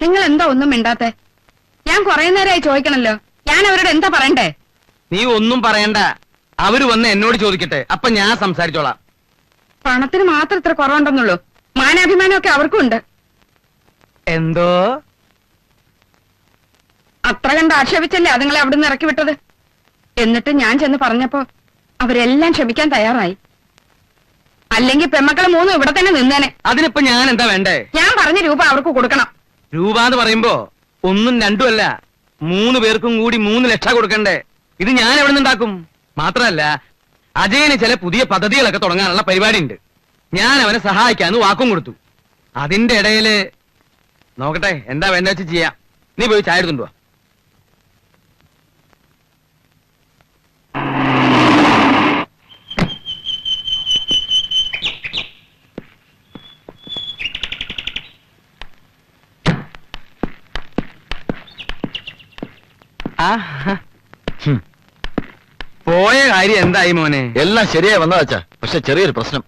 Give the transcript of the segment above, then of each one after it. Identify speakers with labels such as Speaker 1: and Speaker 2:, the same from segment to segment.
Speaker 1: നിങ്ങൾ എന്താ ഒന്നും മിണ്ടാത്തെ? ഞാൻ കുറെ നേരമായി ചോദിക്കണല്ലോ. ഞാൻ അവരോട് എന്താ പറയണ്ടേ?
Speaker 2: നീ ഒന്നും പറയണ്ട. അവര് വന്ന് എന്നോട് ചോദിക്കട്ടെ, അപ്പൊ ഞാൻ സംസാരിച്ചോളാം.
Speaker 1: പണത്തിന് മാത്രം ഇത്ര കുറവുണ്ടെന്നുള്ളൂ. മാനാഭിമാനമൊക്കെ അവർക്കും ഉണ്ട്.
Speaker 2: എന്തോ
Speaker 1: അത്ര കണ്ട് ആക്ഷേപിച്ചല്ലേ അതുങ്ങളെ അവിടുന്ന് ഇറക്കി വിട്ടത്. എന്നിട്ട് ഞാൻ ചെന്ന് പറഞ്ഞപ്പോ അവരെല്ലാം ക്ഷമിക്കാൻ തയ്യാറായി. അല്ലെങ്കിൽ പെമ്മക്കളെ മൂന്നും ഇവിടെ തന്നെ നിന്നേനെ.
Speaker 2: അതിനിപ്പോ ഞാൻ എന്താ വേണ്ടേ?
Speaker 1: ഞാൻ പറഞ്ഞ രൂപ അവർക്ക് കൊടുക്കണം.
Speaker 2: രൂപ എന്ന് പറയുമ്പോ ഒന്നും രണ്ടുമല്ല, 3 പേർക്കും കൂടി 3 ലക്ഷം കൊടുക്കണ്ടേ? ഇത് ഞാൻ എവിടെ നിന്നുണ്ടാക്കും? മാത്രമല്ല, അജയന് ചില പുതിയ പദ്ധതികളൊക്കെ തുടങ്ങാനുള്ള പരിപാടി ഉണ്ട്. ഞാൻ അവനെ സഹായിക്കാന്ന് വാക്കും കൊടുത്തു. അതിന്റെ ഇടയില് നോക്കട്ടെ, എന്താ വേണ്ട വെച്ച് ചെയ്യാം. നീ പോയി ചായ എടുത്തുണ്ടോ? പോയ കാര്യം എന്തായി മോനെ?
Speaker 3: എല്ലാം ശരിയായി വന്നതാച്ചാ. പക്ഷെ ചെറിയൊരു പ്രശ്നം.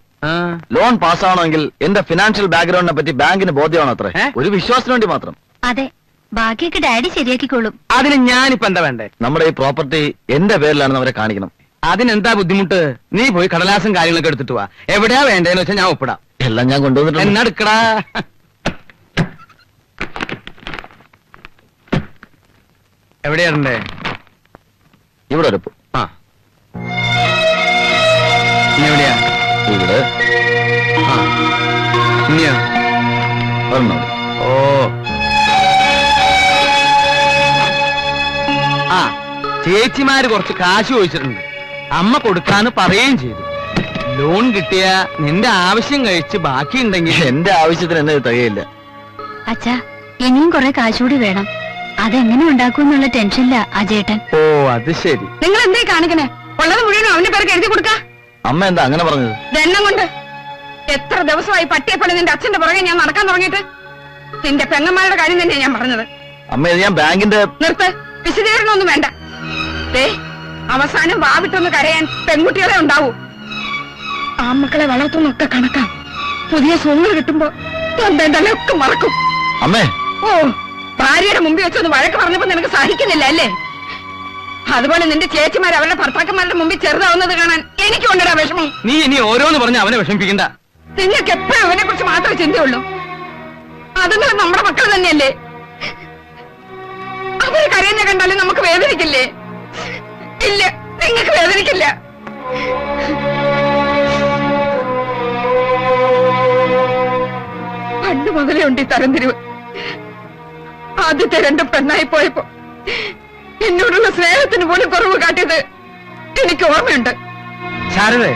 Speaker 3: ലോൺ പാസ്സാവണമെങ്കിൽ എന്റെ ഫിനാൻഷ്യൽ ബാക്ക്ഗ്രൗണ്ടിനെ പറ്റി ബാങ്കിന് ബോധ്യമാണോ? അത്ര ഒരു വിശ്വാസത്തിന് വേണ്ടി മാത്രം.
Speaker 4: അതെ, ബാക്കിയൊക്കെ ഡാഡി ശരിയാക്കിക്കോളും.
Speaker 2: അതിന് ഞാനിപ്പോ എന്താ വേണ്ടേ?
Speaker 3: നമ്മുടെ ഈ പ്രോപ്പർട്ടി എന്റെ പേരിലാണെന്ന് അവരെ കാണിക്കണം.
Speaker 2: അതിനെന്താ ബുദ്ധിമുട്ട്? നീ പോയി കടലാസും കാര്യങ്ങളൊക്കെ എടുത്തിട്ട് വാ. എവിടെയാ വേണ്ടേന്ന് വെച്ചാൽ ഞാൻ ഒപ്പിടാം.
Speaker 3: എല്ലാം ഞാൻ കൊണ്ടുവന്നിട്ടുണ്ട്.
Speaker 2: എന്നെടുക്കടാ. എവിടെയാണ്ടേ?
Speaker 3: ഇവിടെ ഒരു
Speaker 2: ആ, ഇനി എവിടെയാ?
Speaker 3: ഇവിടെ
Speaker 2: ആ, ഇനിയോ?
Speaker 3: ഒരെണ്ണം.
Speaker 2: ഓ, ആ, ചേച്ചിമാര് കുറച്ച് കാശ് ചോദിച്ചിട്ടുണ്ട്. അമ്മ കൊടുക്കാന്ന് പറയുകയും ചെയ്തു. ലോൺ കിട്ടിയ നിന്റെ ആവശ്യം കഴിച്ച് ബാക്കിയുണ്ടെങ്കിൽ
Speaker 3: എന്റെ ആവശ്യത്തിന് എന്നെ തികയില്ല.
Speaker 4: അച്ഛാ, ഇനിയും കുറെ കാശുകൂടി വേണം. അതെങ്ങനെ ഉണ്ടാക്കുമെന്നുള്ള ടെൻഷനില്ല അജേട്ടൻ.
Speaker 2: ഓ, അത് ശരി.
Speaker 1: നിങ്ങൾ എന്തേ കാണിക്കണേ? ഉള്ളത് മുഴുവനും അവന്റെ പേർക്ക് എഴുതി കൊടുക്ക.
Speaker 3: അമ്മ എന്താ അങ്ങനെ പറഞ്ഞത്?
Speaker 1: എണ്ണം കൊണ്ട് എത്ര ദിവസമായി പട്ടിയെപ്പള്ളി നിന്റെ അച്ഛന്റെ പുറകെ ഞാൻ നടക്കാൻ തുടങ്ങിയിട്ട്. നിന്റെ പെങ്ങന്മാരുടെ കാര്യം തന്നെയാ ഞാൻ പറഞ്ഞത്.
Speaker 3: അമ്മ, ഇത് ഞാൻ ബാങ്കിന്റെ...
Speaker 1: നിർത്ത്, വിശദീകരണമൊന്നും വേണ്ട. അവസാനം വാവിട്ടൊന്ന് കരയാൻ പെൺകുട്ടികളെ ഉണ്ടാവൂ. ആമക്കളെ വളർത്തുന്നൊക്കെ കണക്കാം. പുതിയ സോങ്ങൾ കിട്ടുമ്പോ ഒക്കെ മറക്കും.
Speaker 3: അമ്മേ,
Speaker 1: ഓ, ഭാര്യയുടെ മുമ്പിൽ വെച്ചൊന്ന് വഴക്ക് പറഞ്ഞപ്പോ നിനക്ക് സഹിക്കുന്നില്ല അല്ലേ? അതുപോലെ നിന്റെ ചേച്ചിമാർ അവരുടെ ഭർത്താക്കന്മാരുടെ മുമ്പിൽ ചെറുതാവുന്നത് കാണാൻ എനിക്ക് കൊണ്ടിടാ വിഷമം.
Speaker 2: നീ ഇനി ഓരോന്ന് പറഞ്ഞ് അവനെ വിഷമിപ്പിക്കണ്ട.
Speaker 1: നിങ്ങൾക്ക് എപ്പോഴും അവനെ കുറിച്ച് മാത്രമേ ചിന്തയുള്ളൂ. അതുങ്ങൾ നമ്മുടെ മക്കൾ തന്നെയല്ലേ? അവര് കരയുന്ന കണ്ടാലും നമുക്ക് വേദനിക്കില്ലേ? ഇല്ല, നിങ്ങൾക്ക് വേദനിക്കില്ല. പണ്ട് മുതലേ ഉണ്ട് ഈ തരംതിരിവ്. ആദ്യത്തെ 2 പെണ്ണായി പോയപ്പോ എന്നോടുള്ള സ്നേഹത്തിന് പോലും കുറവ് കാട്ടിയത് എനിക്ക് ഓർമ്മയുണ്ട്.
Speaker 2: ശാരദേ,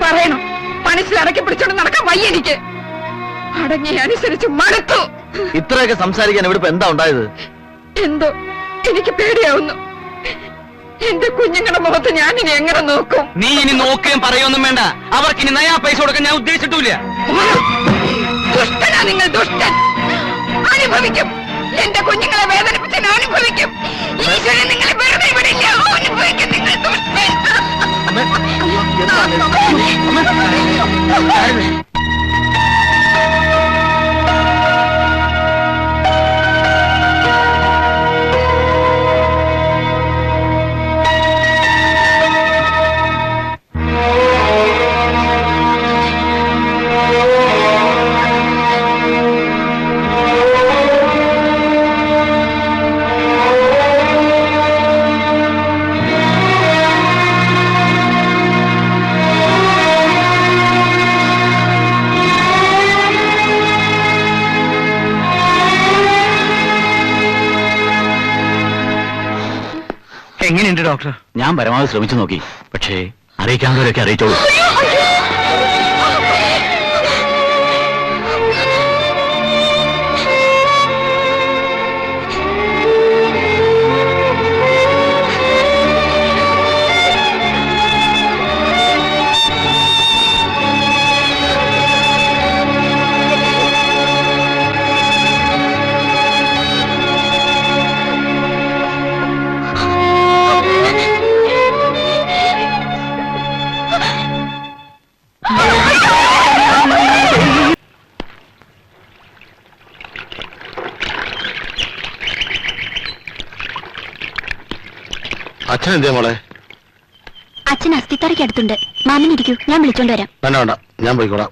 Speaker 1: പറയണം, മനസ്സിലടക്കി പിടിച്ചോണ്ട് നടക്കാൻ വയ്യ എനിക്ക്. അടങ്ങി അനുസരിച്ച് മടുത്തു.
Speaker 3: ഇത്രയൊക്കെ സംസാരിക്കാൻ ഇവിടെ എന്താ ഉണ്ടായത്?
Speaker 1: എന്തോ എനിക്ക് പേടിയാവുന്നു. എന്റെ കുഞ്ഞുങ്ങളുടെ മുഖത്ത് ഞാൻ ഇനി എങ്ങനെ നോക്കും?
Speaker 2: നീ ഇനി നോക്കുകയും പറയൊന്നും വേണ്ട. അവർക്ക് ഇനി നയാ പൈസ കൊടുക്കാൻ ഞാൻ ഉദ്ദേശിച്ചിട്ടില്ല.
Speaker 1: ദുഷ്ടനാ നിങ്ങൾ, ദുഷ്ടൻ. അനുഭവിക്കും. എന്റെ കുഞ്ഞുങ്ങളെ വേദനിപ്പിച്ച് ഞാൻ അനുഭവിക്കും. ഈശ്വരൻ നിങ്ങളെ വെറുതെ വിടില്ല. അനുഭവിക്കും നിങ്ങൾ, ദുഷ്ടൻ.
Speaker 2: എങ്ങനെയുണ്ട് ഡോക്ടർ?
Speaker 3: ഞാൻ പരമാവധി ശ്രമിച്ചു നോക്കി. പക്ഷേ അറിയിക്കാവുന്നവരൊക്കെ അറിയിച്ചോളൂ. അച്ഛൻ എന്തേ മോളെ?
Speaker 4: അച്ഛൻ അസ്ഥിത്തറയ്ക്ക് അടുത്തുണ്ട്. മാമൻ ഇരിക്കൂ, ഞാൻ വിളിച്ചോണ്ട് വരാം.
Speaker 3: വേണ്ട വേണ്ട, ഞാൻ പോയിക്കോളാം.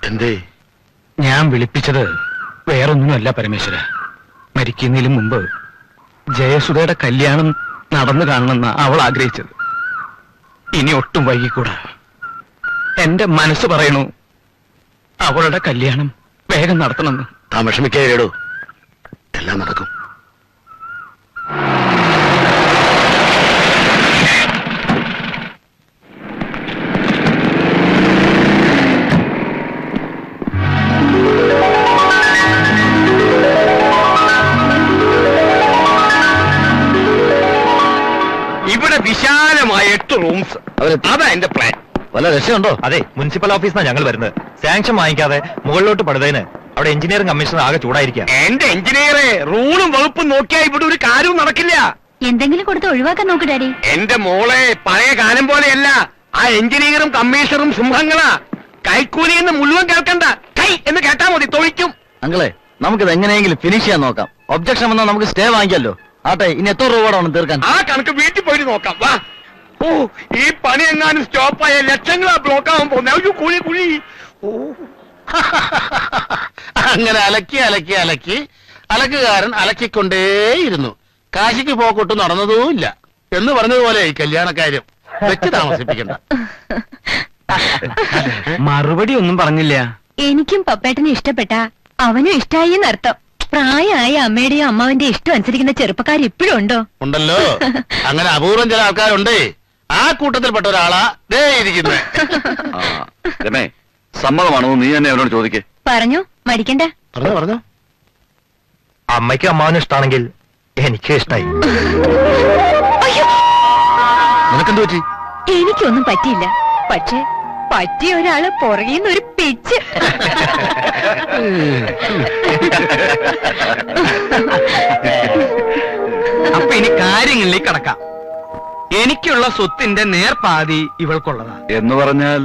Speaker 3: എന്തേ?
Speaker 2: ഞാൻ വിളിപ്പിച്ചത് വേറൊന്നുമല്ല പരമേശ്വര. മരിക്കുന്നതിലും മുമ്പ് ജയസുധയുടെ കല്യാണം നടന്നു കാണണമെന്ന് അവൾ ആഗ്രഹിച്ചത്. ഇനി ഒട്ടും വൈകിക്കൂടാ. എന്റെ മനസ്സ് പറയണു അവളുടെ കല്യാണം വേഗം നടത്തണമെന്ന്.
Speaker 3: താൻ വിഷമിക്കേടോ, എല്ലാം നടക്കും.
Speaker 2: ഇവിടെ വിശാലമായ 8 റൂംസ്. അതാ എന്റെ പ്ലാൻ.
Speaker 3: വല്ല രക്ഷയുണ്ടോ?
Speaker 5: അതെ, മുനിസിപ്പൽ ഓഫീസിനാണ് ഞങ്ങൾ വരുന്നത്. സാങ്ഷൻ വാങ്ങിക്കാതെ മുകളിലോട്ട് പടുതതിന് അവിടെ എഞ്ചിനീയറിംഗ് കമ്മീഷണർ ആകെ ചൂടായിരിക്കുക.
Speaker 2: എന്റെ എഞ്ചിനീയറെ, റൂളും വകുപ്പും നോക്കിയാ ഇവിടെ ഒരു കാര്യവും നടക്കില്ല.
Speaker 4: എന്തെങ്കിലും കൊടുത്ത് ഒഴിവാക്കാൻ നോക്ക് ഡാഡി.
Speaker 2: എന്റെ മോളെ, പഴയ കാലം പോലെയല്ല. ആ എഞ്ചിനീയറും കമ്മീഷണറും സിംഹങ്ങളാ. കൈക്കൂലി എന്ന് മുഴുവൻ കേൾക്കണ്ട, കൈ എന്ന് കേട്ടാ മതി, തൊഴിക്കും.
Speaker 3: അങ്ങളെ, നമുക്കിത് എങ്ങനെയെങ്കിലും ഫിനിഷ് ചെയ്യാൻ നോക്കാം. ഒബ്ജക്ഷൻ വന്നാൽ നമുക്ക് സ്റ്റേ വാങ്ങിക്കാമല്ലോ. ആട്ടെ, ഇനി എത്ര രൂപ വേണം തീർക്കാൻ?
Speaker 2: ആ കണക്ക് വീട്ടിൽ പോയിട്ട് നോക്കാം. വാ. ഓ, ഈ പണി എങ്ങാനും സ്റ്റോപ്പായ ലക്ഷങ്ങളാ ബ്ലോക്ക് ആവാൻ പോകുന്ന. ഒരു കുഴി കുഴി. ഓ,
Speaker 6: അങ്ങനെ അലക്കി അലക്കി അലക്കി അലക്കുകാരൻ അലക്കിക്കൊണ്ടേയിരുന്നു. കാശിക്ക് പോക്കൊട്ട് നടന്നതുമില്ല എന്ന് പറഞ്ഞതുപോലെ ഈ കല്യാണക്കാര്യം വെച്ച് താമസിപ്പിക്കണ്ട.
Speaker 2: മറുപടി ഒന്നും പറഞ്ഞില്ല.
Speaker 4: എനിക്കും പപ്പേട്ടനെ ഇഷ്ടപ്പെട്ട അവനും ഇഷ്ടായി എന്നർത്ഥം. പ്രായമായ അമ്മയുടെയും അമ്മാവിന്റെ ഇഷ്ടം അനുസരിക്കുന്ന ചെറുപ്പക്കാർ ഇപ്പോഴും ഉണ്ടോ?
Speaker 6: ഉണ്ടല്ലോ. അങ്ങനെ അപൂർവം ചില ആൾക്കാരുണ്ട്. ആ കൂട്ടത്തിൽപ്പെട്ട ഒരാളാ ദേ ഇരിക്കുന്നത്.
Speaker 3: രമേ, സമ്മതമാണോ നീ തന്നെ അവനോട് ചോദിക്കേ.
Speaker 4: പറഞ്ഞു, മടിക്കണ്ട.
Speaker 6: പറഞ്ഞോ.
Speaker 5: അമ്മയ്ക്കും അമ്മാവനും ഇഷ്ടമാണെങ്കിൽ എനിക്ക് ഇഷ്ടായി.
Speaker 3: നിനക്കെന്ത് പറ്റി?
Speaker 4: എനിക്കൊന്നും പറ്റിയില്ല. പക്ഷെ പറ്റിയ ഒരാള് പുറകിന്ന് ഒരു പിച്ച്.
Speaker 2: അപ്പൊ ഇനി കാര്യങ്ങളിലേക്ക് കടക്കാം. എനിക്കുള്ള സ്വത്തിന്റെ നേർപാതി ഇവൾക്കുള്ളതാ.
Speaker 3: എന്ന് പറഞ്ഞാൽ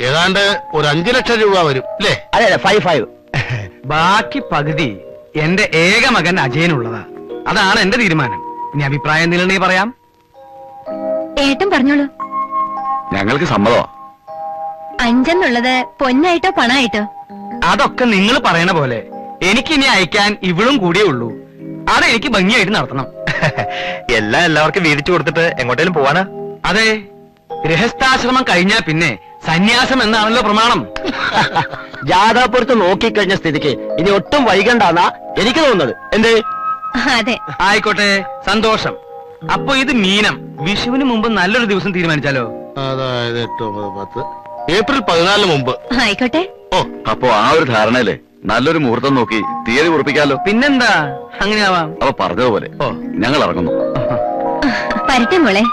Speaker 6: ഏതാണ്ട് ഒരു 5 ലക്ഷം രൂപ വരും അല്ലേ?
Speaker 3: അതെ 5.
Speaker 2: ബാക്കി പകുതി എന്റെ ഏക മകൻ അജയനുള്ളതാ. അതാണ് എന്റെ തീരുമാനം. ഇനി അഭിപ്രായം എന്തെങ്കിലും നീ പറയാം.
Speaker 4: ഏട്ടൻ പറഞ്ഞോളൂ.
Speaker 3: ഞങ്ങൾക്ക് സമ്മതമാ.
Speaker 4: 5 എന്നുള്ളത് പൊന്നായിട്ടോ പണായിട്ടോ?
Speaker 2: അതൊക്കെ നിങ്ങൾ പറയണ പോലെ. എനിക്കിനി അയക്കാൻ ഇവളും കൂടിയേ ഉള്ളൂ. അതെനിക്ക് ഭംഗിയായിട്ട് നടത്തണം.
Speaker 5: എല്ലാം എല്ലാവർക്കും വീതിച്ചു കൊടുത്തിട്ട് എങ്ങോട്ടേലും പോവാനാ?
Speaker 2: അതെ, ഗൃഹസ്ഥാശ്രമം കഴിഞ്ഞാൽ പിന്നെ സന്യാസം എന്നാണല്ലോ പ്രമാണം.
Speaker 3: ജാഥാപുരത്ത് നോക്കിക്കഴിഞ്ഞ സ്ഥിതിക്ക് ഇനി ഒട്ടും വൈകണ്ടാന്നാ എനിക്ക് തോന്നുന്നത്. എന്തേ?
Speaker 4: അതെ.
Speaker 2: ആയിക്കോട്ടെ, സന്തോഷം. അപ്പൊ ഇത് മീനം. വിഷുവിന് മുമ്പ് നല്ലൊരു ദിവസം തീരുമാനിച്ചാലോ?
Speaker 6: അതായത് 8, 9, 10 ഏപ്രിൽ 14 മുമ്പ്.
Speaker 4: ആയിക്കോട്ടെ.
Speaker 3: അപ്പോ ആ ഒരു ധാരണയില്ലേ നല്ലൊരു മുഹൂർത്തം നോക്കി തീയതി ഉറപ്പിക്കാലോ.
Speaker 2: പിന്നെന്താ, അങ്ങനെയാവാം.
Speaker 3: അപ്പൊ പറഞ്ഞതുപോലെ ഞങ്ങൾ ഇറങ്ങുന്നു.
Speaker 4: വരട്ടെ മോളെ.